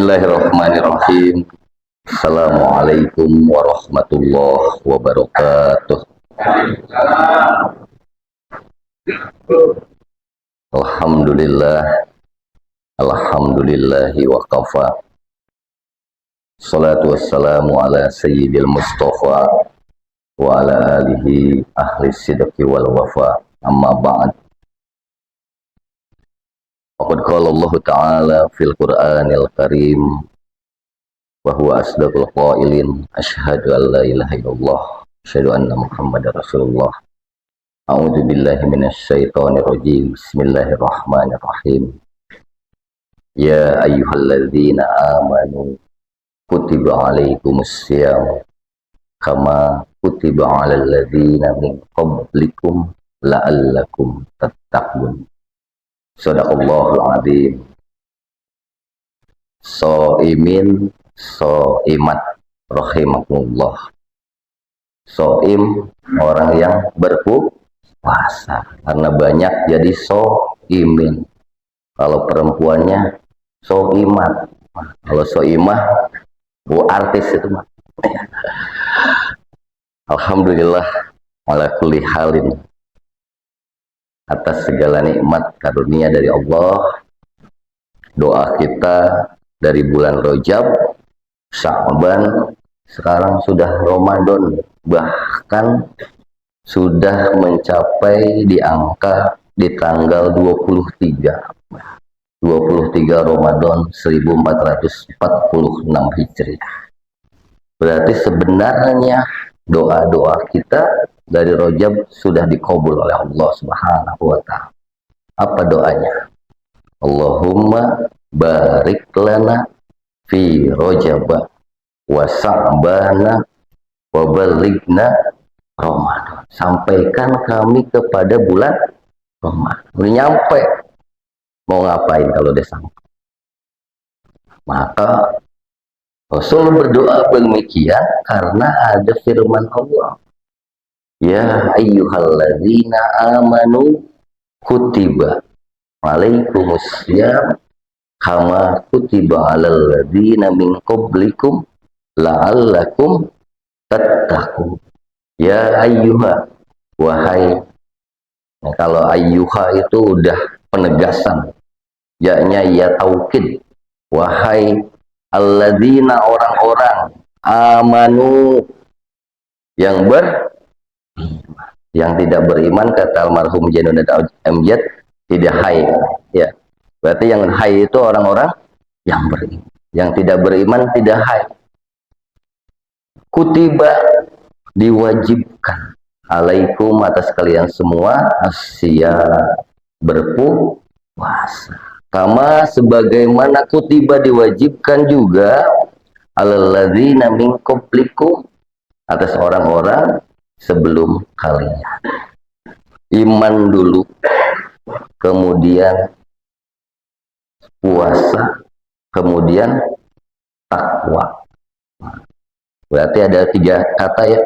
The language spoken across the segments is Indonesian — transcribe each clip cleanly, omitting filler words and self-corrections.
Bismillahirrahmanirrahim. Assalamualaikum warahmatullahi wabarakatuh. Alhamdulillah, alhamdulillahi wa kafa. Salatu wassalamu ala sayyidil mustafa wa ala alihi ahli sidqi wal wafa. Amma ba'd. Faqad qala Allah Ta'ala fil Qur'anil Karim wa huwa asdaqul qailin asyhadu an la ilaha illallah asyhadu anna Muhammadar Rasulullah. A'udzu billahi minasy syaithanir rajim. Bismillahirrahmanirrahim. Ya ayyuhalladzina amanu kutiba alaikumus syiyam kama kutiba alal ladzina min qablikum la'allakum tattaqun. Shadaqallahul adzim. Soimin, soimat, rahimakumullah. Soim, orang yang berpuasa. Karena banyak jadi soimin. Kalau perempuannya soimat. Kalau soimah, artis itu mah. Alhamdulillah ala kulli halin. Atas segala nikmat karunia dari Allah, doa kita dari bulan Rajab, Sya'ban, sekarang sudah Ramadan, bahkan sudah mencapai di angka di tanggal 23 Ramadan 1446 Hijriah. Berarti sebenarnya doa-doa kita dari Rajab sudah dikabul oleh Allah Subhanahu wa Ta'ala. Apa doanya? Allahumma barik lana fi Rajab wa Sya'bana wa balighna Ramadan. Sampaikan kami kepada bulan Ramadan. Udah nyampe. Mau ngapain kalau udah sampai? Maka Rasul berdoa demikian karena ada firman Allah. Ya ayyuhalladzina amanu kutiba alaikumus syiyam kama kutiba alal ladzina min qablikum la'allakum tattaqun. Ya ayyuha, wahai. Nah, kalau ayyuha itu udah penegasan. Ya-nya ya taukid. Wahai alladzina, orang-orang amanu yang tidak beriman, kata almarhum Jainuddin Amjad, tidak hai. Ya. Berarti yang hai itu orang-orang yang beriman. Yang tidak beriman tidak hai. Kutiba, diwajibkan, alaikum, atas kalian semua, asya, berpuasa. Kama, sebagaimana kutiba, diwajibkan juga, alal ladzina min qablikum, atas orang-orang sebelum kalian. Iman dulu, kemudian puasa, kemudian takwa. Berarti ada 3 kata ya: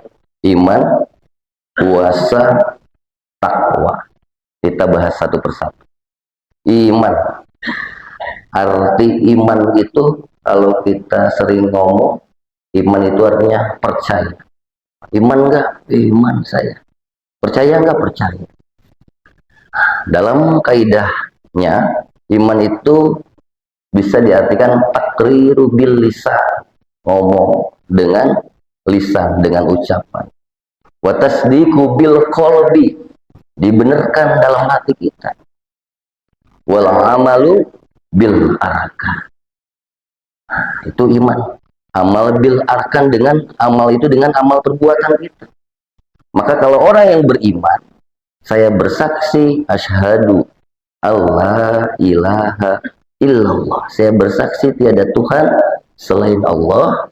iman, puasa, takwa. Kita bahas satu persatu. Iman, arti iman itu kalau kita sering ngomong, iman itu artinya percaya. Iman enggak? Iman saya. Percaya enggak? Percaya. Dalam kaidahnya, iman itu bisa diartikan takriru bil lisan, ngomong dengan lisan, dengan ucapan. Wa tasdiqu bil qalbi, dibenarkan dalam hati kita. Wal amalu bil arkan. Itu iman. Amal bil arkan, dengan amal itu dengan amal perbuatan kita. Maka kalau orang yang beriman, saya bersaksi asyhadu alla ilaha illallah, saya bersaksi tiada Tuhan selain Allah,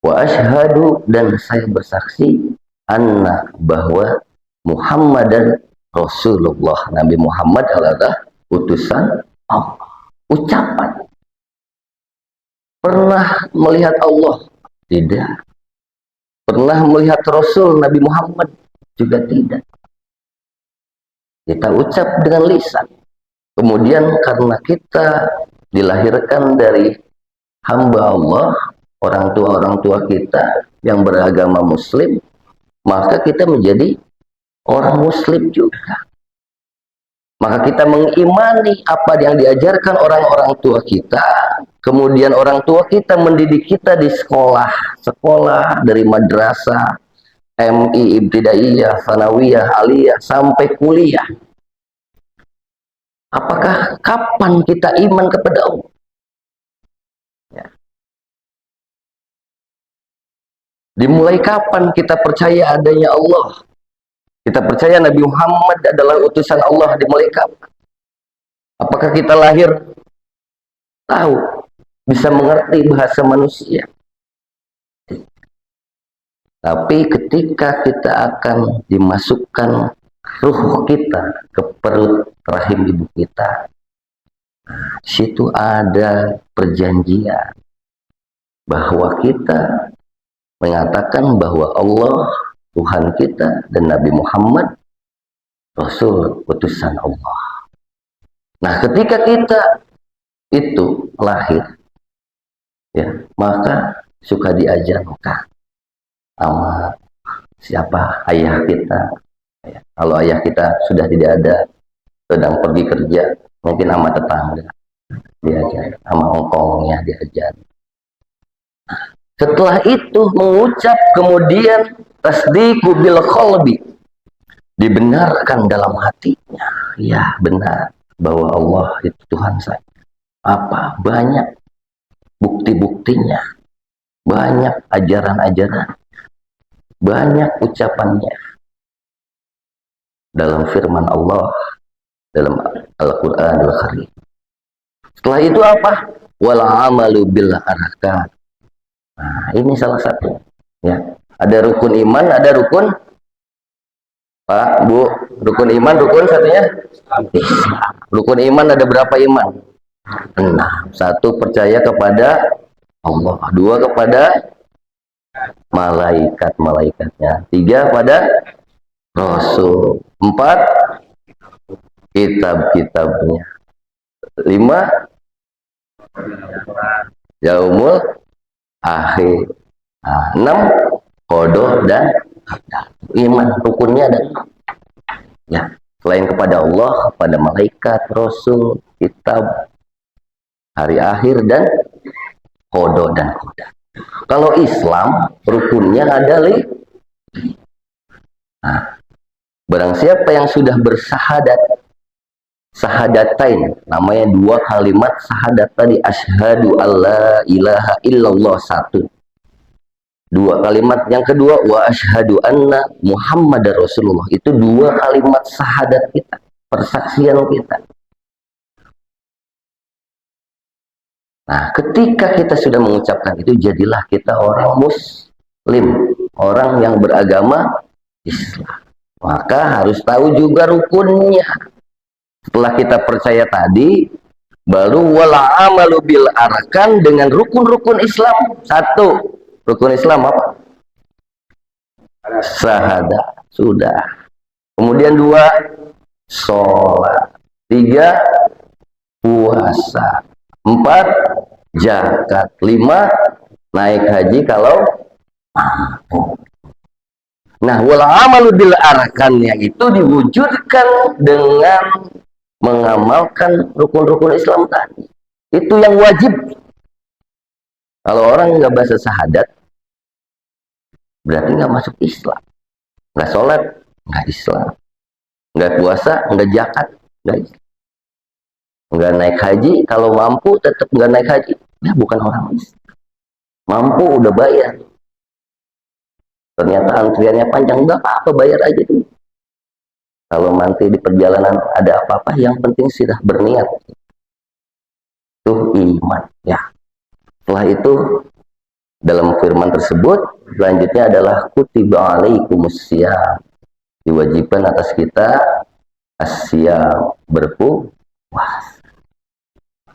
wa asyhadu, dan saya bersaksi anna, bahwa Muhammadan Rasulullah, Nabi Muhammad adalah utusan Allah. Ucapan. Pernah melihat Allah? Tidak. Pernah melihat Rasul Nabi Muhammad? Juga tidak. Kita ucap dengan lisan. Kemudian karena kita dilahirkan dari hamba Allah, orang tua kita yang beragama Muslim, maka kita menjadi orang Muslim juga. Maka kita mengimani apa yang diajarkan orang-orang tua kita, kemudian orang tua kita mendidik kita di sekolah dari madrasah, MI, Ibtidaiyah, Sanawiyah, Aliyah, sampai kuliah. Apakah kapan kita iman kepada Allah? Ya. Dimulai kapan kita percaya adanya Allah? Kita percaya Nabi Muhammad adalah utusan Allah, dimulai kapan? Apakah kita lahir tahu, bisa mengerti bahasa manusia? Tapi ketika kita akan dimasukkan ruh kita ke perut rahim ibu kita, di situ ada perjanjian bahwa kita mengatakan bahwa Allah Tuhan kita dan Nabi Muhammad Rasul utusan Allah. Nah, ketika kita itu lahir, ya, maka suka diajarkan sama siapa ayah kita. Ya, kalau ayah kita sudah tidak ada, sedang pergi kerja, mungkin sama tetangga diajar, sama ongkongnya diajar. Setelah itu mengucap, kemudian tasdiqu bil qalbi, dibenarkan dalam hatinya. Ya, benar bahwa Allah itu Tuhan saya. Apa? Banyak bukti-buktinya, banyak ajaran-ajaran, banyak ucapannya dalam firman Allah, dalam Al-Quran Al-Karim. Setelah itu apa? Wal amalu bil arkan. Nah, ini salah satu. Ya, ada rukun iman, ada rukun, Pak, Bu, rukun iman, rukun satunya Islam. Rukun iman ada berapa iman? 6. 1 percaya kepada Allah, 2 kepada malaikat-malaikatnya, 3 pada Rasul, 4 kitab-kitabnya, 5 yaumul akhir, 6 qada dan qadar. Iman rukunnya ada. Ya, selain kepada Allah, kepada malaikat, Rasul, kitab, hari akhir, dan qada dan qadar. Kalau Islam rukunnya ada 5. Nah, barang siapa yang sudah bersahadat, sahadatain, namanya 2 kalimat syahadat tadi, asyhadu alla ilaha illallah 1. 2 kalimat yang kedua, wa asyhadu anna Muhammadar Rasulullah, itu 2 kalimat syahadat kita, persaksian kita. Nah, ketika kita sudah mengucapkan itu, jadilah kita orang Muslim, orang yang beragama Islam. Maka harus tahu juga rukunnya. Setelah kita percaya tadi, baru wala amalu bil arkan, dengan rukun-rukun Islam. 1, rukun Islam apa? Syahadat, sudah. Kemudian 2, sholat. 3, puasa. 4, zakat. 5, naik haji kalau mampu. Nah, wal amalu bil arkannya itu diwujudkan dengan mengamalkan rukun-rukun Islam tadi. Itu yang wajib. Kalau orang nggak bahasa syahadat, berarti nggak masuk Islam. Nggak sholat, nggak Islam. Nggak puasa, nggak zakat, nggak Islam. Nggak naik haji, kalau mampu tetap nggak naik haji, ya bukan orang Islam. Mampu udah bayar, ternyata antriannya panjang, nggak apa-apa, bayar aja dulu. Kalau nanti di perjalanan ada apa-apa, yang penting sudah berniat. Itu iman, ya. Setelah itu dalam firman tersebut selanjutnya adalah kutiba alaikumusiyam, diwajibkan atas kita asyam, berpuasa.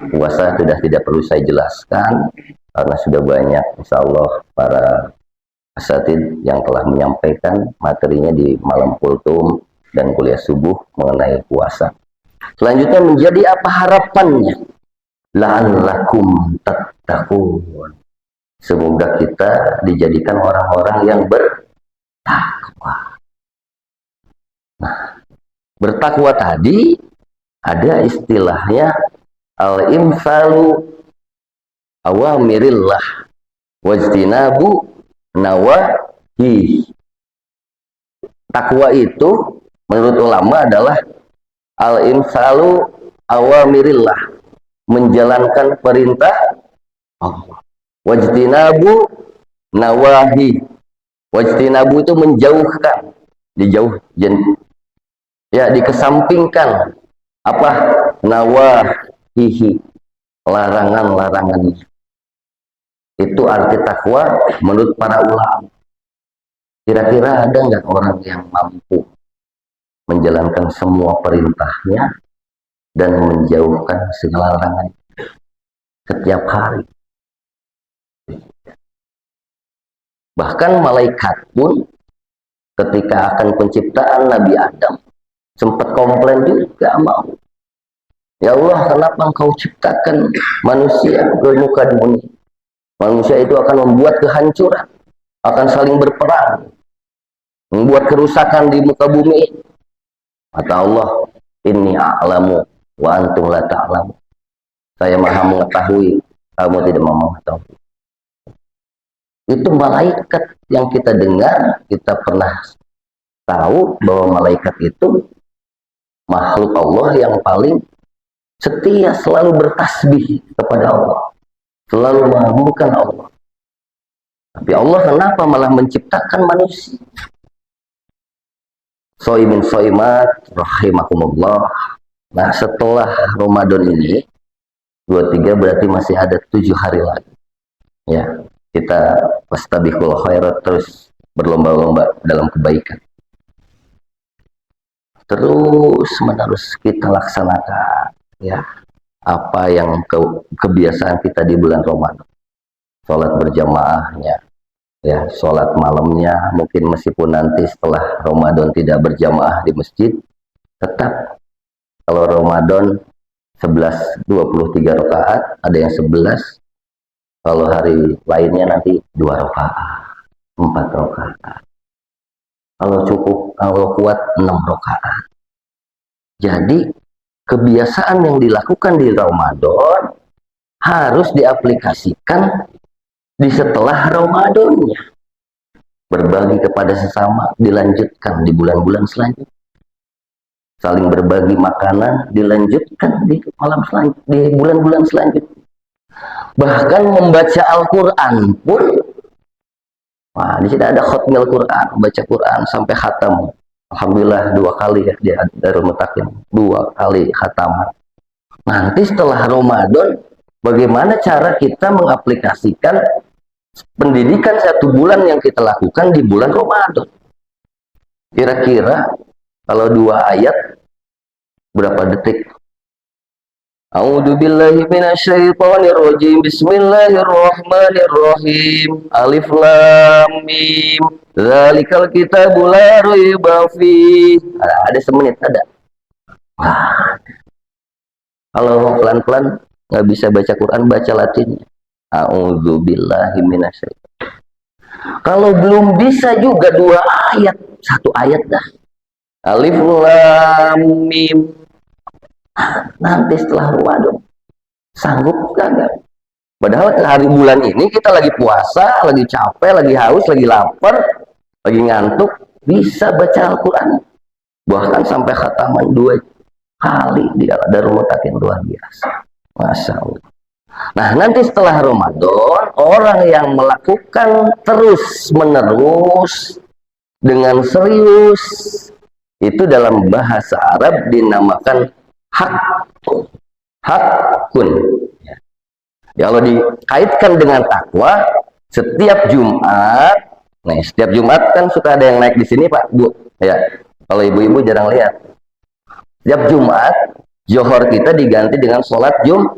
Puasa sudah tidak perlu saya jelaskan karena sudah banyak insya Allah para asatid yang telah menyampaikan materinya di malam kultum dan kuliah subuh mengenai puasa. Selanjutnya menjadi apa harapannya? la'allakum tattaqun. Semoga kita dijadikan orang-orang yang bertakwa. Nah, bertakwa tadi ada istilahnya al-imsalu awamirillah wajtinabu nawahi. Takwa itu menurut ulama adalah al-imsalu awamirillah, menjalankan perintah Allah. Wajtinabu nawahi. Wajtinabu itu menjauhkan, dikesampingkan apa? Nawahihi, larangan-larangan. Itu arti takwa menurut para ulama. Kira-kira ada nggak orang yang mampu menjalankan semua perintahnya dan menjauhkan segala larangan setiap hari? Bahkan malaikat pun ketika akan penciptaan Nabi Adam sempat komplain juga mau. Ya Allah, kenapa engkau ciptakan manusia bermuka di bumi? Manusia itu akan membuat kehancuran, akan saling berperang, membuat kerusakan di muka bumi. Kata Allah, inni a'lamu wa antum la ta'lamu. Saya maha mengetahui, kamu tidak mau mengetahui. Itu malaikat yang kita dengar, kita pernah tahu bahwa malaikat itu makhluk Allah yang paling setia, selalu bertasbih kepada Allah, selalu mengagungkan Allah. Tapi Allah kenapa malah menciptakan manusia? Soimin soimat rahimakumullah. Nah, setelah Ramadan ini 23 berarti masih ada 7 hari lagi. Ya, kita wastabiqul khairat, terus berlomba-lomba dalam kebaikan. Terus menerus kita laksanakan ya apa yang kebiasaan kita di bulan Ramadan. Sholat berjamaahnya, ya, sholat malamnya, mungkin meskipun nanti setelah Ramadan tidak berjamaah di masjid, tetap kalau Ramadan 11 23 rakaat, ada yang 11. Kalau hari lainnya nanti 2 rakaat, 4 rakaat. Kalau kuat 6 rakaat. Jadi kebiasaan yang dilakukan di Ramadan harus diaplikasikan di setelah Ramadannya. Berbagi kepada sesama dilanjutkan di bulan-bulan selanjutnya. Saling berbagi makanan dilanjutkan di bulan-bulan selanjutnya. Bahkan membaca Al-Quran pun, wah, di sini ada khotmil Quran, baca Quran sampai khatam. Alhamdulillah 2 kali ya, dia Darul Mutakin 2 kali khatam. Nanti setelah Ramadan, bagaimana cara kita mengaplikasikan pendidikan 1 bulan yang kita lakukan di bulan Ramadan? Kira-kira kalau 2 ayat berapa detik? A'udzu billahi minasyaitonir rajim. Bismillahirrahmanirrahim. Alif lam mim. Dzalikal kitabu la raiba fi. Ada semenit ada. Wah. Kalau pelan-pelan nggak bisa baca Quran, baca Latinnya. A'udzu billahi minasyaitonir. Kalau belum bisa juga 2 ayat, 1 ayat dah. Alif lam mim. Nanti setelah Ramadan sanggup kagak? Padahal hari bulan ini kita lagi puasa, lagi capek, lagi haus, lagi lapar, lagi ngantuk, bisa baca Al-Quran. Bahkan sampai khataman 2 kali di Darul Mutakin, luar biasa. Masya Allah. Nah, nanti setelah Ramadan, orang yang melakukan terus menerus dengan serius, itu dalam bahasa Arab dinamakan hakun. Ya, kalau dikaitkan dengan takwa, setiap Jumat, nah setiap Jumat kan suka ada yang naik di sini Pak Bu, ya. Kalau ibu-ibu jarang lihat. Setiap Jumat, Johor kita diganti dengan sholat Jumat.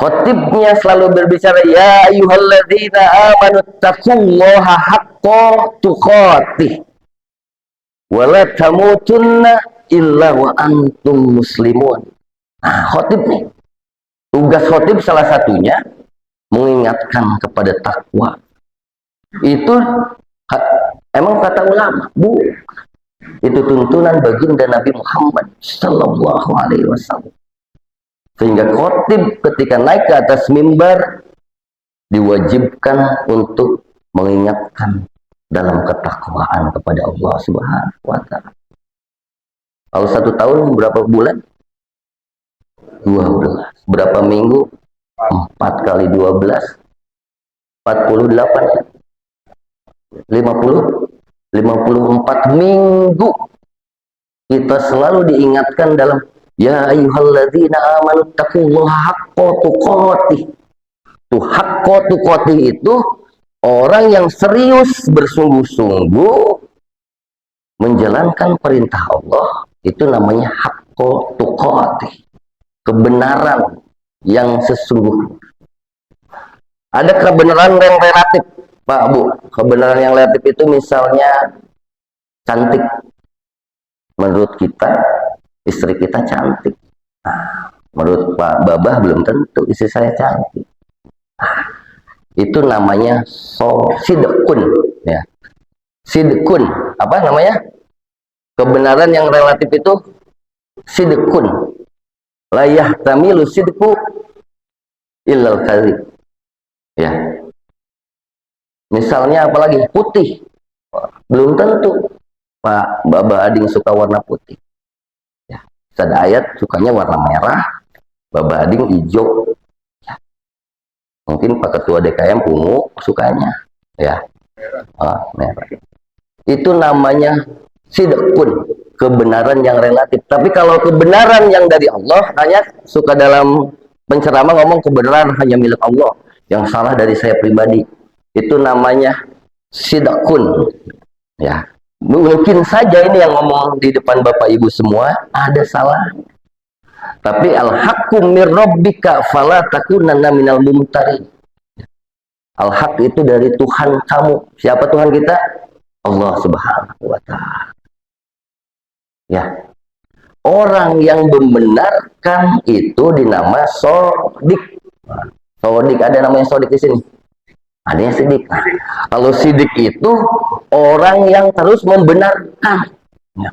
Khotibnya selalu berbicara, ya ayyuhalladzina amanu taqullaha haqqa tuqatih wa la tamutunna illa wa antum muslimun. Nah, khotib nih Tugas khotib salah satunya mengingatkan kepada takwa. Itu emang kata ulama, bu, itu tuntunan baginda Nabi Muhammad Sallallahu Alaihi Wasallam. Sehingga khotib ketika naik ke atas mimbar diwajibkan untuk mengingatkan dalam ketakwaan kepada Allah Subhanahu wa Ta'ala. Kalau 1 tahun berapa bulan? 12. Berapa minggu? 4 kali 12 48. 54 minggu kita selalu diingatkan dalam ya ayyuhalladzina amanu taqullaha haqqa tuqatih. Tuh haqqa tuqatih itu orang yang serius bersungguh-sungguh menjalankan perintah Allah, itu namanya haqqa tuqatih, kebenaran yang sesungguhnya. Ada kebenaran yang relatif, Pak Bu. Kebenaran yang relatif itu misalnya cantik. Menurut kita, istri kita cantik. Nah, menurut Pak Babah belum tentu istri saya cantik. Nah, itu namanya sidqun, ya. Sidqun, apa namanya? Kebenaran yang relatif itu sidqun. La yahtamilu sidqu illal kadzib. Ya. Misalnya apalagi putih. Belum tentu Pak Baba Ading suka warna putih. Ya. Ada ayat sukanya warna merah, Baba Ading hijau. Ya. Mungkin Pak Ketua DKM ungu sukanya. Ya. Merah. Itu namanya sidqun, kebenaran yang relatif. Tapi kalau kebenaran yang dari Allah, hanya suka dalam penceramah ngomong kebenaran hanya milik Allah, yang salah dari saya pribadi, itu namanya sidqun. Ya, mungkin saja ini yang ngomong di depan Bapak Ibu semua ada salah, tapi al-haqqu mir rabbika fala takunanna minal mumtarin. Al-haq itu dari Tuhan kamu. Siapa Tuhan kita? Allah Subhanahu wa Ta'ala. Ya, orang yang membenarkan itu dinama sodik. Sodik, ada namanya sodik di sini. Adanya sidik. Nah, kalau sidik itu orang yang terus membenarkan. Ya.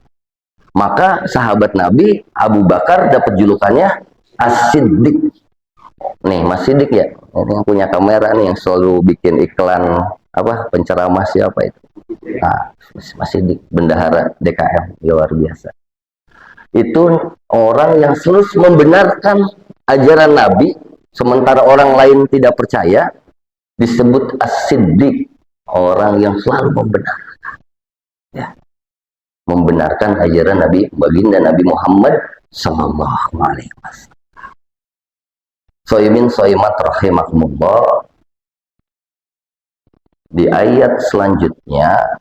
Maka sahabat Nabi Abu Bakar dapat julukannya As-Siddiq. Nih Mas Siddiq ya, ini yang punya kamera nih yang selalu bikin iklan apa penceramah siapa itu. Nah, Mas Siddiq bendahara DKM, luar biasa. Itu orang yang selalu membenarkan ajaran Nabi, sementara orang lain tidak percaya, disebut As-Siddiq, orang yang selalu membenarkan. Ya. Membenarkan ajaran Nabi, baginda Nabi Muhammad Sallallahu Alaihi Wasallam. Soimin soimat rahimahumullah. Di ayat selanjutnya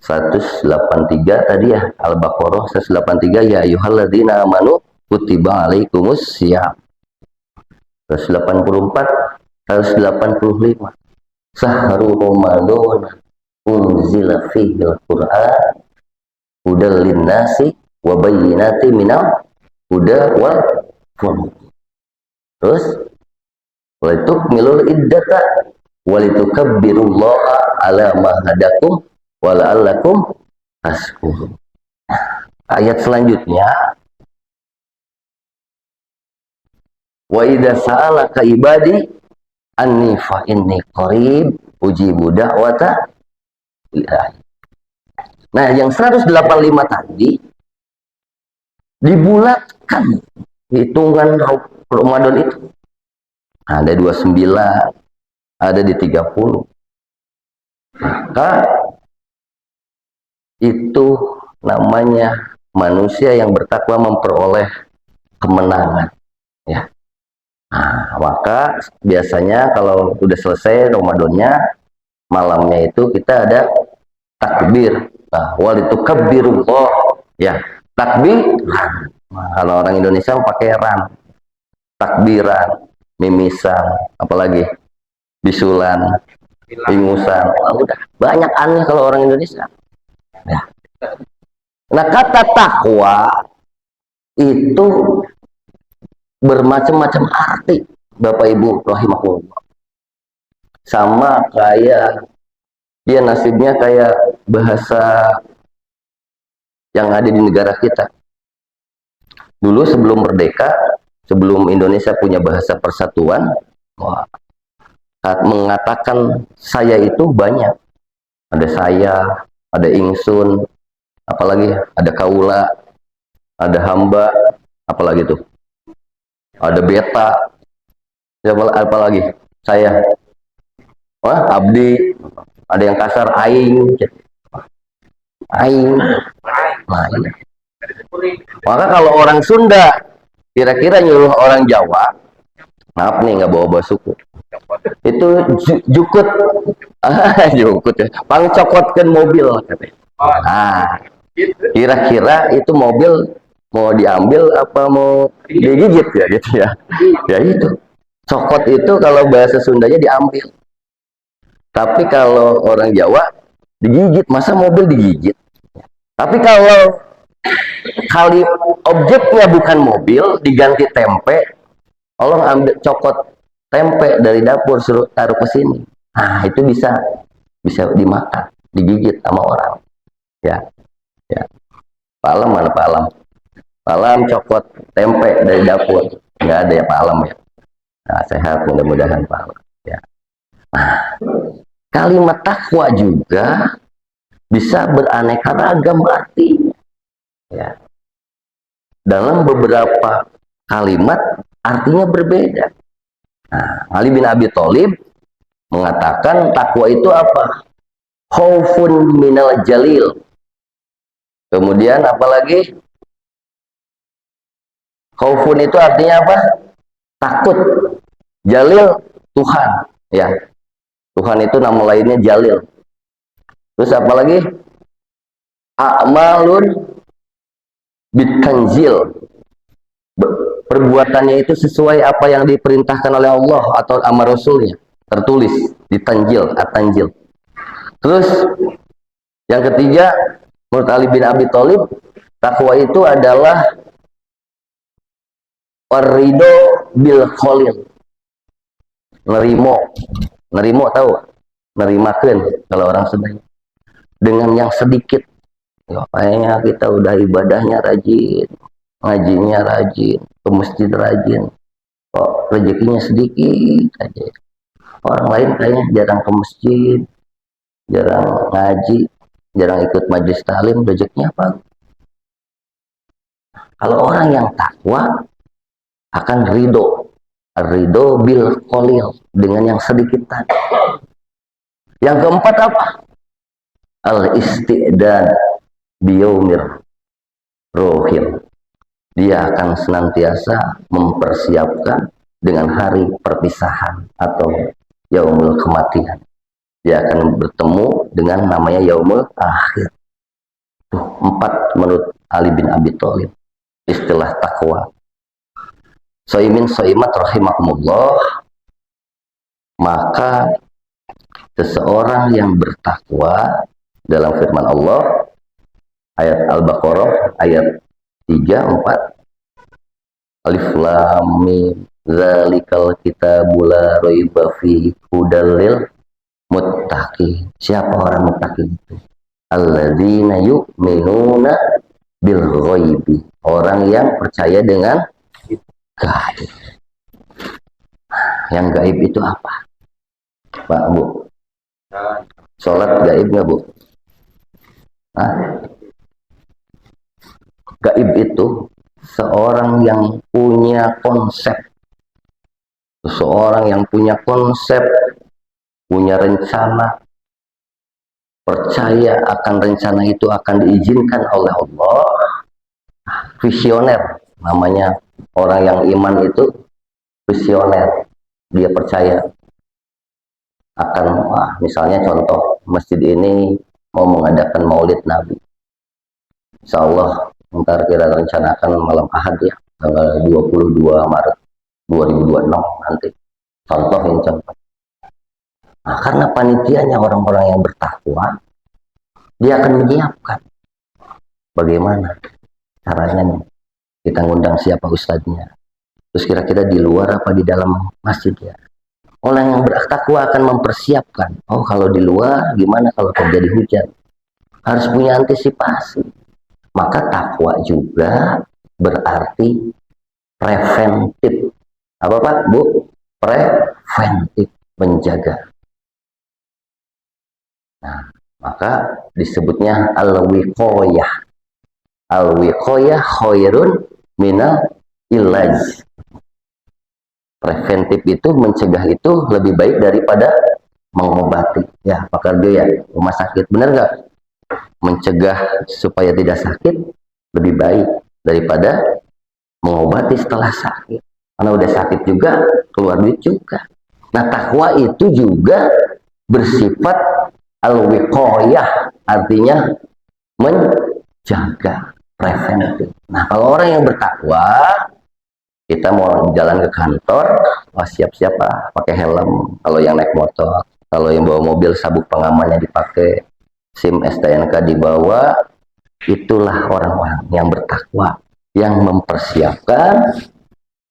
183 tadi ya, Al-Baqarah 183, ya ayyuhalladzina amanu kutiba alaikumus syiyam. 184, 185, sahru ramadan unzila fihil qur'an hudal linnasi wa bayyinati minal huda wal furqan. Terus walitukmilul iddata walitukabbirullaha ala ma hadakum wa la'allakum tashkurun. Ayat selanjutnya, wa idza sa'alaka ibadi anni fa inni qarib ujibu da'wata ilahi. Nah, yang 185 tadi dibulatkan hitungan Ramadan itu. Ada 29, ada di 30. Maka itu namanya manusia yang bertakwa memperoleh kemenangan. Ya. Nah, maka biasanya kalau udah selesai Ramadannya, malamnya itu kita ada takbir. Nah, walitukabbirullah. Ya, takbir. Nah, kalau orang Indonesia pakai ran. Takbiran, mimisan, apalagi bisulan, ingusan. Oh, udah banyak aneh kalau orang Indonesia. Ya. Nah, kata takwa itu bermacam-macam arti, Bapak Ibu rahimahullah. Sama kayak dia nasibnya kayak bahasa yang ada di negara kita. Dulu sebelum merdeka, sebelum Indonesia punya bahasa persatuan, wah, mengatakan saya itu banyak. Ada saya, ada ingsun, apalagi ada kaula, ada hamba, apalagi tuh. Ada beta, apalagi saya. Wah, abdi, ada yang kasar aing. Aing. Nah, ini. Maka kalau orang Sunda kira-kira nyuruh orang Jawa, maaf nih nggak bawa suku, itu jukut, jukut ya, pangcokotkan mobil katanya. Nah, kira-kira itu mobil mau diambil apa mau digigit ya gitu ya. Ya itu, cokot itu kalau bahasa Sundanya diambil. Tapi kalau orang Jawa digigit, masa mobil digigit? Tapi kalau kali objeknya bukan mobil, diganti tempe, Allah ambil cokot tempe dari dapur suruh taruh ke sini. Nah, itu bisa dimakan, digigit sama orang. Ya, ya. Palam mana palam? Palam cokot tempe dari dapur. Nggak ada ya palam ya. Nah, sehat mudah-mudahan palam. Ya. Nah, kalimat takwa juga bisa beraneka ragam artinya. Ya. Dalam beberapa kalimat artinya berbeda. Nah, Ali bin Abi Thalib mengatakan takwa itu apa? Khaufun minal jalil. Kemudian apalagi? Khaufun itu artinya apa? Takut. Jalil Tuhan, ya. Tuhan itu nama lainnya Jalil. Terus apalagi? A'malun bitanzil. Perbuatannya itu sesuai apa yang diperintahkan oleh Allah atau amar Rasulnya, tertulis di tanjil, at-tanjil. Terus yang ketiga, menurut Ali bin Abi Thalib, takwa itu adalah warido bil kholil, nerimo tahu, nerimakan kalau orang sedang dengan yang sedikit. Kayaknya kita udah ibadahnya rajin, ngajinya rajin, ke masjid rajin, kok rezekinya sedikit aja. Orang lain kayaknya jarang ke masjid, jarang ngaji, jarang ikut majelis taklim, rezekinya apa? Kalau orang yang takwa akan ridho bil qalil, dengan yang sedikit tadi. Yang keempat apa? Al isti'dan biyaumir rohim. Dia akan senantiasa mempersiapkan dengan hari perpisahan atau yaumul kematian. Dia akan bertemu dengan namanya yaumul akhir. Tuh, 4 menurut Ali bin Abi Thalib istilah takwa. Soimin soimat rahimakumullah, maka seseorang yang bertakwa dalam firman Allah ayat Al-Baqarah ayat 3, 4, Alif Lam Mim zalikal kitabul la raiba fihi hudal lil muttaqin. Siapa orang muttaqin itu? Alladzina yu'minuna bil ghaibi, orang yang percaya dengan gaib. Yang gaib itu apa, Pak Bu? Sholat gaib nggak, Bu? Hah? Gaib itu seorang yang punya konsep, seseorang yang punya konsep, punya rencana, percaya akan rencana itu akan diizinkan oleh Allah. Visioner namanya, orang yang iman itu visioner. Dia percaya akan, misalnya contoh, masjid ini mau mengadakan maulid Nabi. Insya Allah ntar kita rencanakan malam Ahad ya, tanggal 22 Maret 2026 nanti. Contohin contoh. Nah, karena panitianya orang-orang yang bertakwa, dia akan menyiapkan bagaimana caranya nih, kita ngundang siapa ustadznya, Terus kira-kira di luar apa di dalam masjid ya? Orang yang bertakwa akan mempersiapkan. Oh, kalau di luar gimana kalau terjadi hujan? Harus punya antisipasi. Maka takwa juga berarti preventif. Apa Pak, Bu? Preventif, menjaga. Nah, maka disebutnya al-wiqayah. Al-wiqayah khairun mina ilaj. Preventif itu mencegah itu lebih baik daripada mengobati. Ya, Pak Karjo ya, rumah sakit benar nggak? Mencegah supaya tidak sakit lebih baik daripada mengobati setelah sakit. Karena udah sakit juga keluar duit juga. Nah, takwa itu juga bersifat al-wiqayah, artinya menjaga, preventif. Nah, kalau orang yang bertakwa, kita mau jalan ke kantor, wah siap-siap lah, pakai helm. Kalau yang naik motor, kalau yang bawa mobil, sabuk pengamannya dipakai, SIM STNK dibawa. Itulah orang-orang yang bertakwa, yang mempersiapkan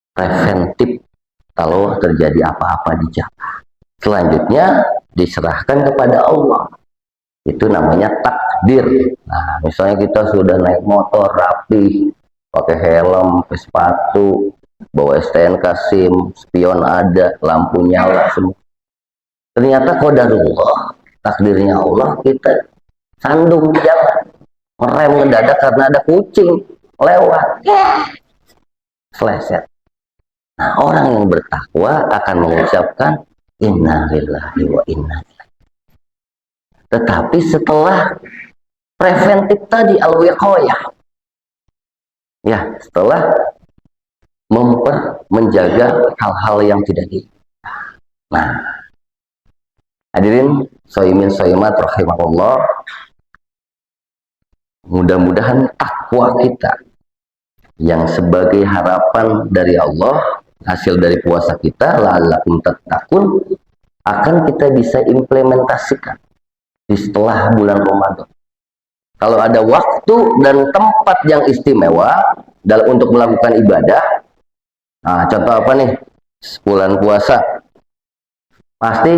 preventif kalau terjadi apa-apa di jalan. Selanjutnya diserahkan kepada Allah. Itu namanya takdir. Nah, misalnya kita sudah naik motor rapi, pakai helm, pakai sepatu, bawa STNK, SIM, spion ada, lampu nyala semua. Ternyata qadarullah, takdirnya Allah, kita sandung di jalan, ngerem mendadak karena ada kucing lewat, seleset. Nah, orang yang bertakwa akan mengucapkan inna lillahi wa inna ilaihi. Tetapi setelah preventif tadi al-wiqayah, ya, setelah menjaga hal-hal yang tidak di. Nah, hadirin soimin soimat rahimahullah, mudah-mudahan takwa kita yang sebagai harapan dari Allah, hasil dari puasa kita, la'allakum tattaqun, akan kita bisa implementasikan di setelah bulan Ramadan. Kalau ada waktu dan tempat yang istimewa dalam untuk melakukan ibadah. Nah, contoh apa nih? Bulan puasa. Pasti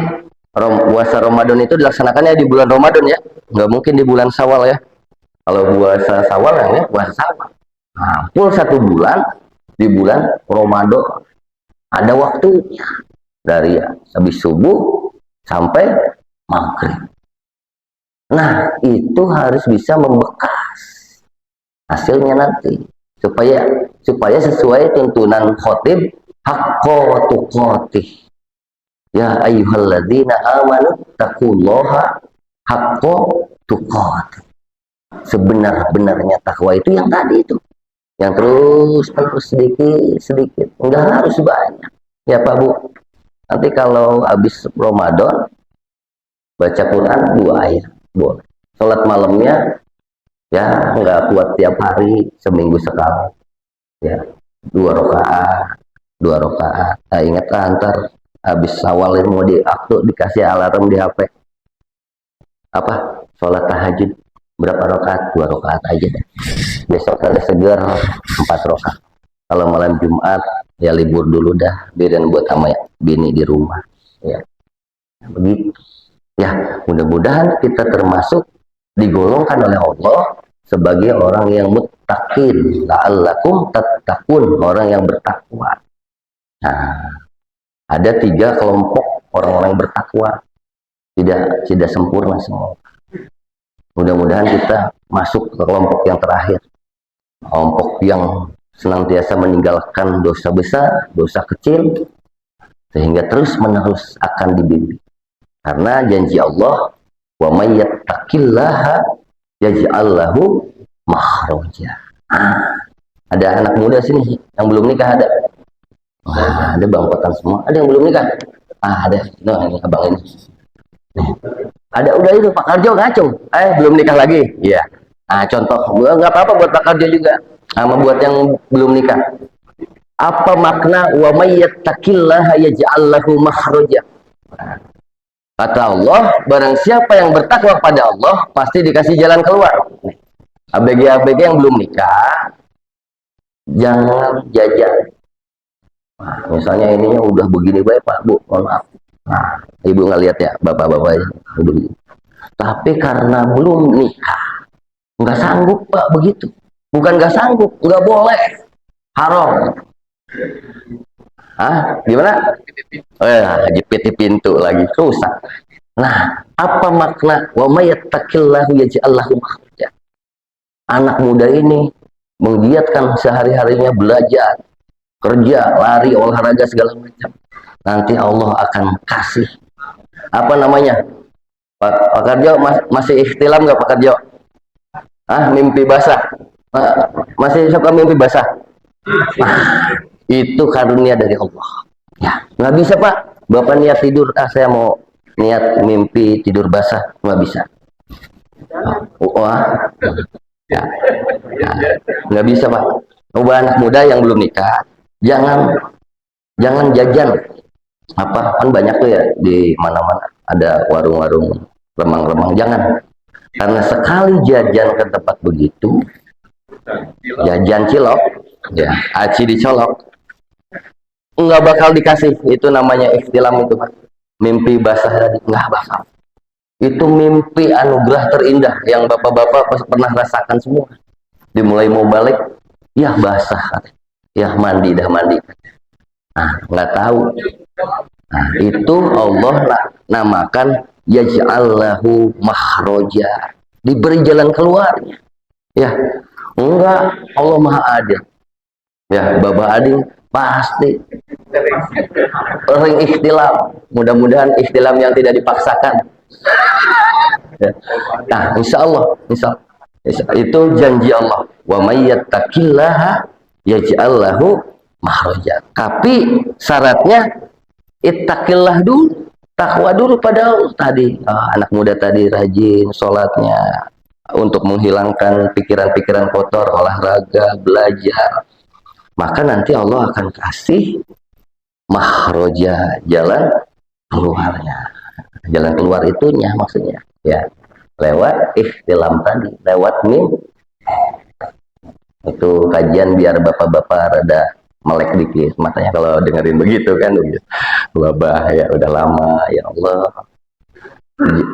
puasa Ramadan itu dilaksanakannya di bulan Ramadan ya. Nggak mungkin di bulan Syawal ya. Kalau puasa Syawal ya puasa Syawal. Nah, full 1 bulan di bulan Ramadan. Ada waktunya. Dari habis subuh sampai maghrib. Nah, itu harus bisa membekas hasilnya nanti. Supaya sesuai tuntunan khotib, haqqa tuqatih. Ya ayyuhalladzina amanu taqullaha haqqa tuqatih. Sebenar-benarnya takwa itu yang tadi itu. Yang terus sedikit. Enggak harus banyak. Ya Pak Bu. Nanti kalau habis Ramadan baca Quran 2 ayat boleh. Sholat malamnya ya nggak kuat tiap hari, seminggu sekali. Ya 2 rakaat. Nah, ingat ntar habis awal mau dikasih alarm di HP. Apa? Sholat tahajud berapa rakaat? 2 rakaat aja deh. Besok ada seger 4 rakaat. Kalau malam Jumat ya libur dulu dah, biarin buat sama bini di rumah. Ya begitu. Ya, mudah-mudahan kita termasuk digolongkan oleh Allah sebagai orang yang muttaqin, la'allakum tattaqun, orang yang bertakwa. Nah, ada 3 kelompok orang-orang bertakwa. Tidak sempurna semua. Mudah-mudahan kita masuk ke kelompok yang terakhir. Kelompok yang senantiasa meninggalkan dosa besar, dosa kecil, sehingga terus-menerus akan dibimbing. Karena janji Allah, wa may yattaqillaha yaj'al lahu makhraja. Ada anak muda sini yang belum nikah ada. Ada bangkotan semua. Ada yang belum nikah? Ada. Nah, ini abang ini. Ada udah itu Pak Karjo ngacung. Belum nikah lagi. Iya. Contoh, nggak apa-apa buat Pak Karjo juga. Membuat yang belum nikah. Apa makna wa may yattaqillaha yaj'al lahu makhraja? Kata Allah, barang siapa yang bertakwa pada Allah, pasti dikasih jalan keluar. ABG yang belum nikah, jangan jajan. Nah, misalnya ininya udah begini baik Pak Bu, mohon maaf. Nah, ibu nggak lihat ya bapak-bapak ya, begini. Tapi karena belum nikah, nggak sanggup Pak begitu. Bukan nggak sanggup, nggak boleh, haram. Ah, gimana? Jepit di pintu lagi rusak. Nah, apa makna wa may yattaqillahu yaj'al lahu makhraja? Anak muda ini menggiatkan sehari-harinya belajar, kerja, lari, olahraga segala macam. Nanti Allah akan kasih apa namanya? Pak Karjo masih ikhtilam nggak Pak Karjo? Ah, mimpi basah. Masih suka mimpi basah? Itu karunia dari Allah. Ya, nggak bisa Pak. Bapak niat tidur, saya mau niat mimpi tidur basah, nggak bisa. Wah, ya, nggak bisa Pak. Coba anak muda yang belum nikah, jangan jajan apa kan banyak tuh ya di mana-mana ada warung-warung remang-remang, jangan, karena sekali jajan ke tempat begitu, jajan cilok ya, aci dicolok, nggak bakal dikasih. Itu namanya ikhtilam itu Pak, mimpi basah tadi nggak bakal. Itu mimpi anugerah terindah yang bapak-bapak pernah rasakan semua. Dimulai mau balik, ya basah, ya mandi dah mandi. Nah, nggak tahu. Nah, itu Allah namakan yaj'allahu mahroja, diberi jalan keluarnya. Ya, enggak, Allah Maha Adil. Ya, Bapak Adil pasti sering ikhtilam. Mudah-mudahan ikhtilam yang tidak dipaksakan. Ya. Nah, insya Allah, itu janji Allah. Wa may yattaqillaha yaj'al lahu makhraja. Tapi syaratnya ittaqillah dulu, takwa dulu pada Allah tadi. Anak muda tadi rajin sholatnya untuk menghilangkan pikiran-pikiran kotor, olahraga, belajar. Maka nanti Allah akan kasih makhraja, jalan keluarnya. Jalan keluar itunya maksudnya ya lewat ikhtilam tadi, lewat mimpi. Itu kajian biar bapak-bapak rada melek dikit matanya kalau dengerin begitu kan. Babah ya udah lama ya Allah,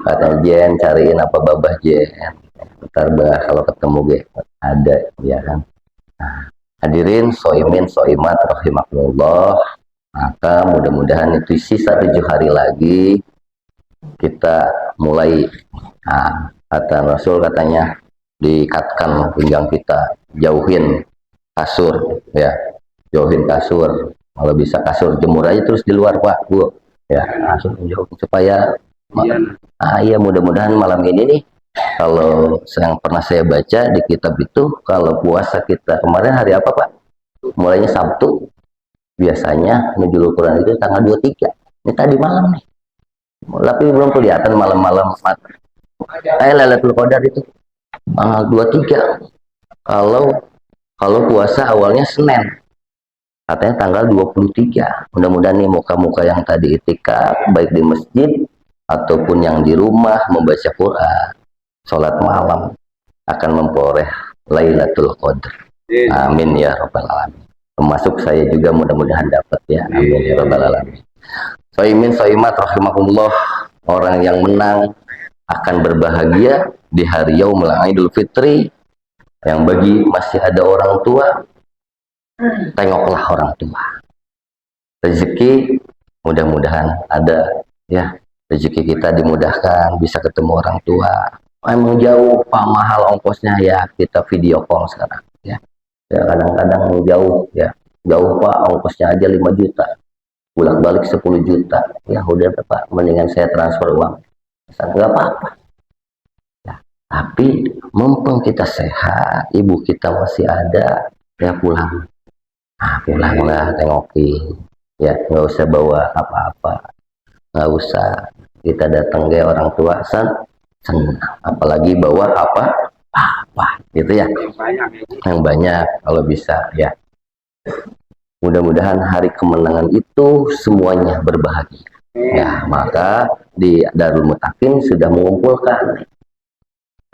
kata Jen cariin apa babah Jen, ntar bah kalau ketemu gue ada ya kan. Nah, hadirin soimin soimat rahimakumullah, maka mudah-mudahan itu sisa 7 hari lagi kita mulai. Nah, kata Rasul katanya diikatkan pinggang kita, jauhin kasur ya, jauhin kasur, kalau bisa kasur jemur aja terus di luar Pak Bu ya, langsung jauh supaya ya mudah-mudahan malam ini nih, kalau yang pernah saya baca di kitab itu, kalau puasa kita kemarin hari apa Pak, mulainya Sabtu, biasanya nuzul Quran itu tanggal 23, ini tadi malam nih, tapi belum kelihatan malam-malam. Lailatul Qadar itu tanggal 23. Kalau puasa awalnya Senin, katanya tanggal 23. Mudah-mudahan nih muka-muka yang tadi itikaf baik di masjid ataupun yang di rumah membaca Quran, sholat malam akan memperoleh Lailatul Qadar. Amin ya rabbal alamin. Termasuk saya juga mudah-mudahan dapat ya. Amin ya rabbal alamin. Soimin soimat rahimahullah, orang yang menang akan berbahagia di hari Yaumul Idul Fitri. Yang bagi masih ada orang tua, tengoklah orang tua. Rezeki mudah-mudahan ada ya, rezeki kita dimudahkan bisa ketemu orang tua. Emang jauh Pak, mahal ongkosnya ya, kita video call sekarang ya. Ya kadang-kadang jauh ya, jauh Pak, ongkosnya aja 5 juta. Bolak-balik 10 juta. Ya udah Pak, mendingan saya transfer uang. Enggak apa-apa. Ya, tapi mumpung kita sehat, ibu kita masih ada, ya pulang. Pulanglah tengokin. Ya, nggak usah bawa apa-apa. Nggak usah. Kita datang ke orang tua, senang. Apalagi bawa apa gitu ya. Yang banyak kalau bisa ya. Mudah-mudahan hari kemenangan itu semuanya berbahagia. Ya, maka di Darul Mutakin sudah mengumpulkan,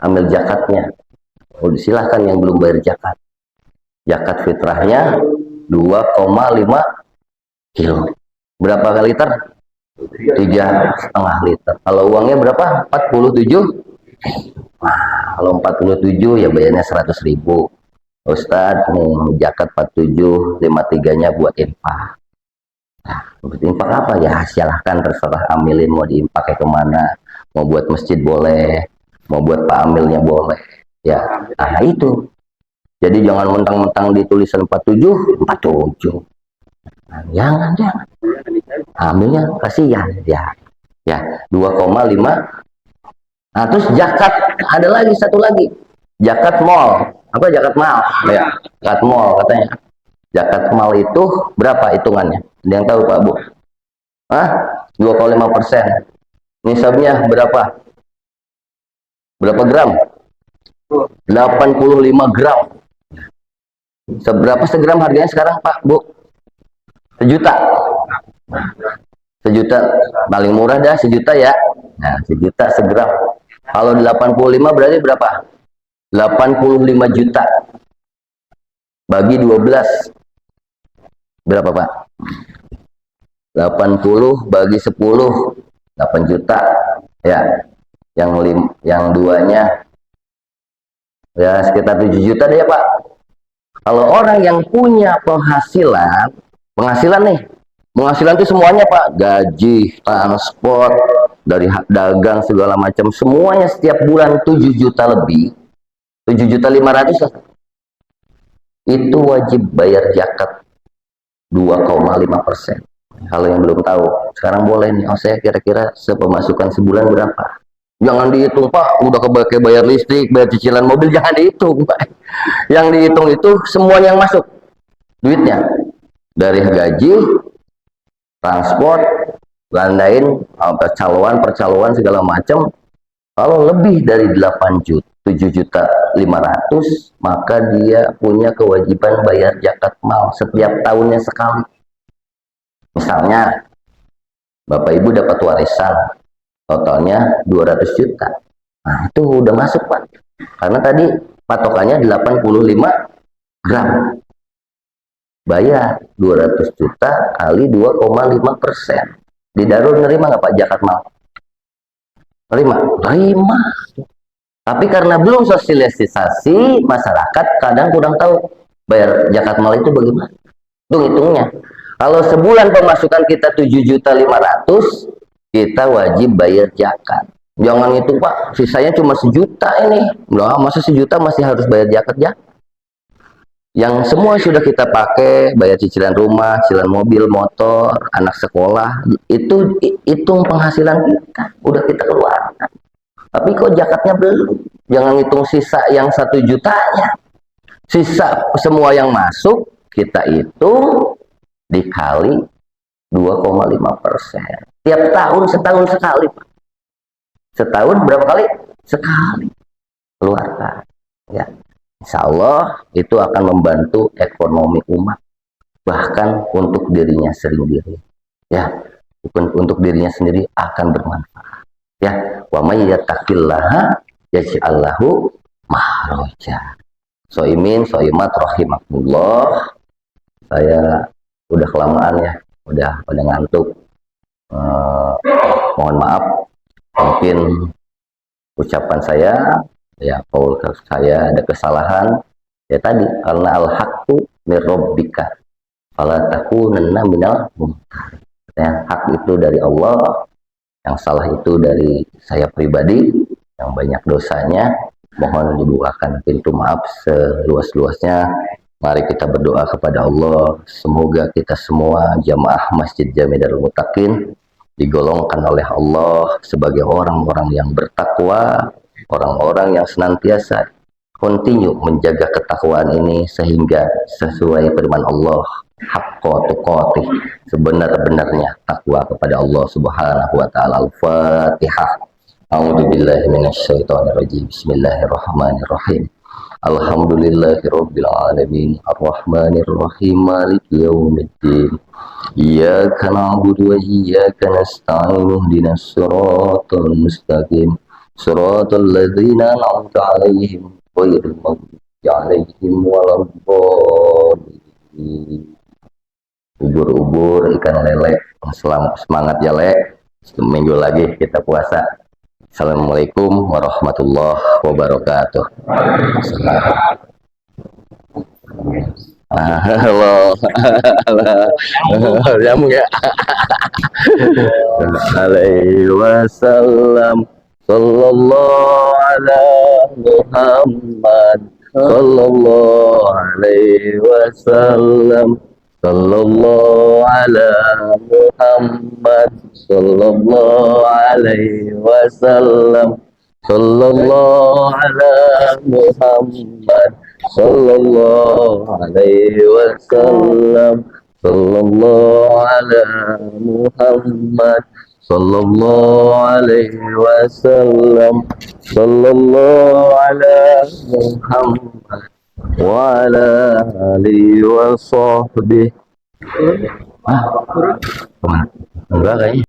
ambil zakatnya. Silahkan yang belum bayar zakat. Zakat fitrahnya 2,5 kilo. Berapa liter? 3,5 liter. Kalau uangnya berapa? 47. Nah, kalau 47 ya bayarnya 100.000. Ustadz nih zakat 47, 53-nya buat infak. Nah, buat infak apa ya? Silahkan terserah amilin mau diimpakai kemana. Mau buat masjid boleh, mau buat pak amilnya boleh. Ya, nah itu. Jadi jangan mentang-mentang di tulisan 47, 47. Nah, jangan. Amilnya kasihan ya. Ya, 2,5. Nah, terus zakat ada lagi satu lagi. Zakat mal. Apa zakat mal? Ya, zakat mal katanya. Zakat mal itu berapa hitungannya? Ada yang tahu Pak Bu? Hah? 2,5%. Nisabnya berapa? Berapa gram? 85 gram. Seberapa segram harganya sekarang Pak Bu? Sejuta. Sejuta. Paling murah dah sejuta ya. Nah, sejuta segram. Kalau 85 berarti berapa? 85 juta. Bagi 12. Berapa Pak? 80 bagi 10. 8 juta. Ya. Yang duanya ya sekitar 7 juta deh ya Pak. Kalau orang yang punya penghasilan nih, penghasilan itu semuanya Pak, gaji, transport, dari hak dagang segala macam, semuanya setiap bulan 7 juta lebih, 7,5 juta itu wajib bayar zakat 2,5%. Kalau yang belum tahu, sekarang boleh nih, oh saya kira-kira sepemasukan sebulan berapa? Jangan dihitung Pak, udah kebakai bayar listrik, bayar cicilan mobil, jangan dihitung Pak. Yang dihitung itu semuanya yang masuk duitnya, dari gaji, transport, lain-lain, percaloan segala macam. Kalau lebih dari 8 juta, 7,5 juta, maka dia punya kewajiban bayar zakat mal setiap tahunnya sekali. Misalnya Bapak Ibu dapat warisan totalnya 200 juta. Nah, itu udah masuk Pak. Karena tadi patokannya 85 gram. Bayar 200 juta kali 2,5%. Di Darul nerima nggak Pak zakat mal? Terima. Tapi karena belum sosialisasi, masyarakat kadang kurang tahu bayar zakat mal itu bagaimana. Hitungnya. Kalau sebulan pemasukan kita 7,5 juta, kita wajib bayar zakat. Jangan itu Pak, sisanya cuma sejuta ini. Loh, masa sejuta masih harus bayar zakat ya? Yang semua sudah kita pakai, bayar cicilan rumah, cicilan mobil, motor, anak sekolah, itu hitung penghasilan kita, udah kita keluarkan. Tapi kok zakatnya belum? Jangan hitung sisa yang 1 jutanya. Sisa semua yang masuk, kita hitung dikali 2,5%. Tiap tahun, setahun sekali. Setahun berapa kali? Sekali. Keluarkan. Ya. Insya Allah itu akan membantu ekonomi umat, bahkan untuk dirinya sendiri, ya, bukan untuk dirinya sendiri akan bermanfaat, ya. Wa may yattaqillaha yaj'al lahu makhraja. Soimin, soimat rahimakumullah. Saya udah kelamaan ya, udah ngantuk. Mohon maaf, mungkin ucapan saya ya, qaul saya ada kesalahan ya tadi, karena al-haqqu mir rabbika fala takunanna minal mumtarin. Ya, hak itu dari Allah, yang salah itu dari saya pribadi yang banyak dosanya. Mohon dibukakan pintu maaf seluas-luasnya. Mari kita berdoa kepada Allah, semoga kita semua jamaah Masjid Jami Darul Muttaqin digolongkan oleh Allah sebagai orang-orang yang bertakwa, orang-orang yang senantiasa continue menjaga ketakwaan ini sehingga sesuai firman Allah, haqqa tuqatih, sebenar-benarnya takwa kepada Allah Subhanahu wa taala. Al-Fatihah. A'udzubillahi minasyaitonirrajim. Bismillahirrahmanirrahim. Alhamdulillahirabbil alamin, arrahmanirrahim, maliki yaumiddin. Iyyaka na'budu wa iyyaka nasta'in, ihdinas siratal mustaqim. Siratal ladzina an'amta 'alaihim ghairil maghdubi 'alaihim waladdallin. ubur-ubur, ikan lele. Selamat semangat ya Le. Seminggu lagi kita puasa. Assalamualaikum warahmatullahi wabarakatuh. Halo, halo, nyambung ya. Alaihi wasallam, sallallahu ala Muhammad, sallallahu alaihi wasallam, sallallahu ala Muhammad, sallallahu alaihi wasallam, sallallahu ala Muhammad, sallallahu alaihi wasallam, sallallahu ala Muhammad, sallallahu alaihi wasallam, sallallahu ala Muhammad wa ala alihi wa sahbihi. Enggak kayaknya.